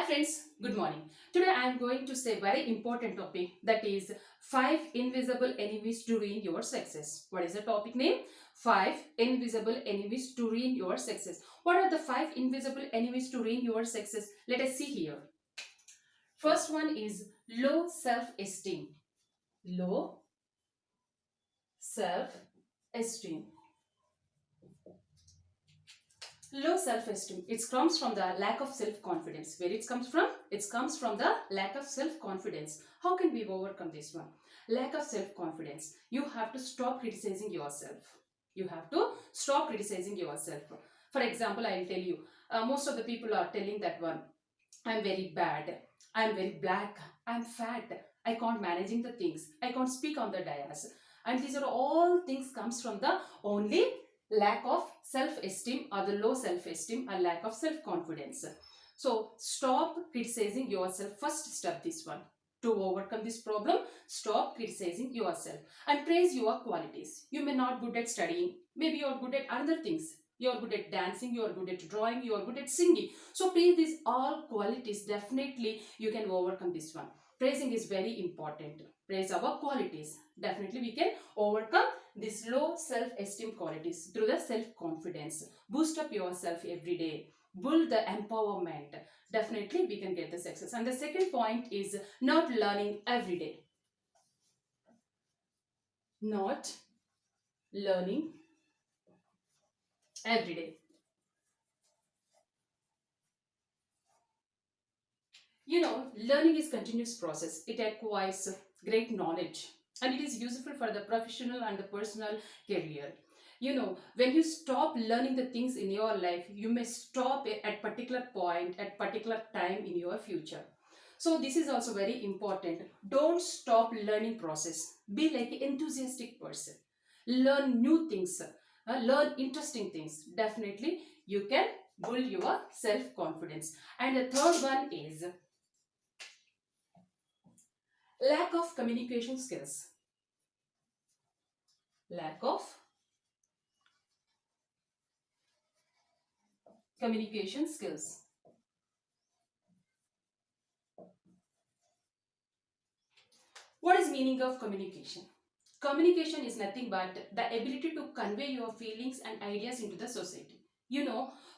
Friends, good morning. Today I am going to say very important topic, that is 5 invisible enemies to ruin your success. What is the topic name? 5 invisible enemies to ruin your success. What are the 5 invisible enemies to ruin your success? Let us see here. First one is low self-esteem. Low self-esteem. Low self-esteem, it comes from the lack of self-confidence. Where it comes from? It comes from the lack of self-confidence. How can we overcome this one? Lack of self-confidence. You have to stop criticizing yourself. You have to stop criticizing yourself. For example, I'll tell you, most of the people are telling that one, I'm very bad, I'm very black, I'm fat, I can't managing the things, I can't speak on the dais. And these are all things comes from the only lack of self-esteem or the low self-esteem and lack of self-confidence. So stop criticizing yourself. First step this one. To overcome this problem, stop criticizing yourself and praise your qualities. You may not good at studying, maybe you are good at other things. You are good at dancing, you are good at drawing, you are good at singing. So praise these all qualities. Definitely you can overcome this one. Praising is very important. Praise our qualities. Definitely we can overcome this low self-esteem qualities through the self-confidence. Boost up yourself every day. Build the empowerment. Definitely we can get the success. And the second point is not learning every day. Not learning every day. Learning is continuous process. It acquires great knowledge and it is useful for the professional and the personal career. When you stop learning the things in your life, you may stop at particular point, at particular time in your future. So this is also very important. Don't stop learning process. Be like an enthusiastic person. Learn new things. Learn interesting things. Definitely you can build your self-confidence. And the third one is lack of communication skills. Lack of communication skills. What is meaning of communication? Communication is nothing but the ability to convey your feelings and ideas into the society.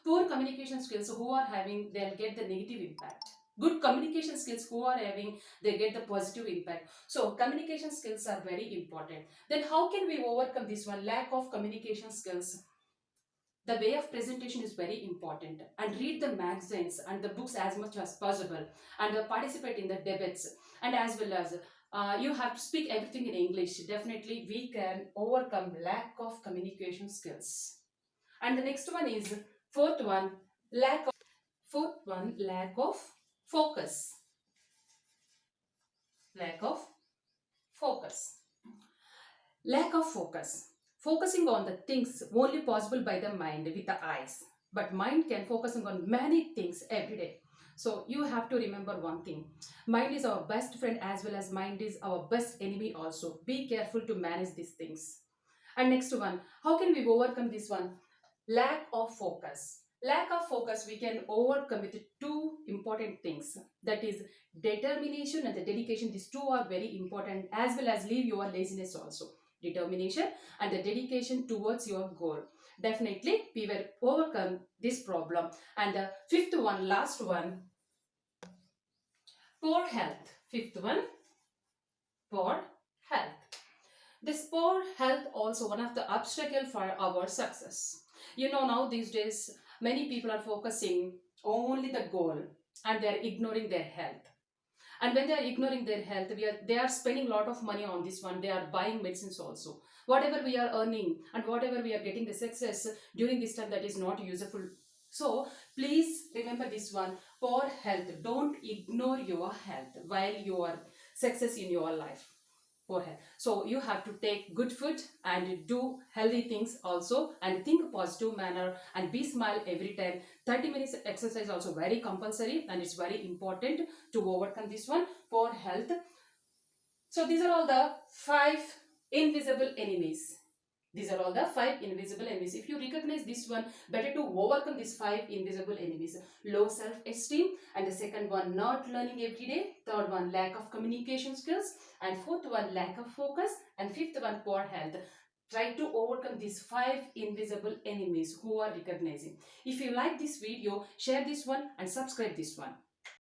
Poor communication skills who are having, they'll get the negative impact. Good communication skills who are having, they get the positive impact. So communication skills are very important. Then how can we overcome this one? Lack of communication skills. The way of presentation is very important, and read the magazines and the books as much as possible, and participate in the debates, and as well as you have to speak everything in English. Definitely we can overcome lack of communication skills. And the next one is fourth one, lack of focus. Lack of focus. Lack of focus. Focusing on the things only possible by the mind with the eyes. But mind can focusing on many things every day. So you have to remember one thing. Mind is our best friend as well as mind is our best enemy also. Be careful to manage these things. And next one, how can we overcome this one? Lack of focus. Lack of focus we can overcome with two important things. That is determination and the dedication. These two are very important, as well as leave your laziness also. Determination and the dedication towards your goal. Definitely we will overcome this problem. And the fifth one, last one, poor health. Fifth one, poor health. This poor health also one of the obstacle for our success. Now these days many people are focusing only the goal and they are ignoring their health. And when they are ignoring their health, they are spending a lot of money on this one. They are buying medicines also. Whatever we are earning and whatever we are getting the success during this time, that is not useful. So please remember this one, poor health. Don't ignore your health while you are success in your life. Poor health. So you have to take good food and do healthy things also, and think positive manner and be smile every time. 30 minutes exercise also very compulsory, and it's very important to overcome this one, poor health. So these are all the 5 invisible enemies. These are all the 5 invisible enemies. If you recognize this one, better to overcome these 5 invisible enemies. Low self-esteem, and the second one, not learning every day. Third one, lack of communication skills, and fourth one, lack of focus, and fifth one, poor health. Try to overcome these 5 invisible enemies who are recognizing. If you like this video, share this one and subscribe this one.